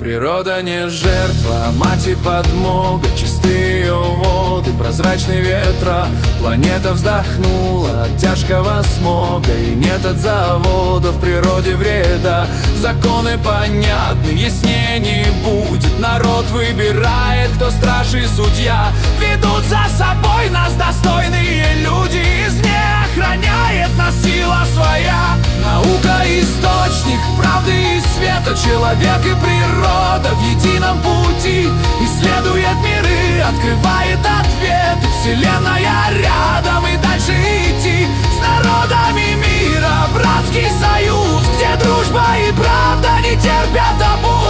Природа не жертва, а мать и подмога. Чистые ее воды, прозрачные ветра. Планета вздохнула от тяжкого смога, и нет от завода в природе вреда. Законы понятны, яснее не будет. Народ выбирает, кто страж и судья. Ведут за собой нас достойные люди. Из них охраняет нас сила своя. Наука — источник правды и света. Человек и природа в едином пути. Исследует миры, открывает ответы. Вселенная рядом, и дальше идти. С народами мира братский союз, где дружба и правда не терпят табу.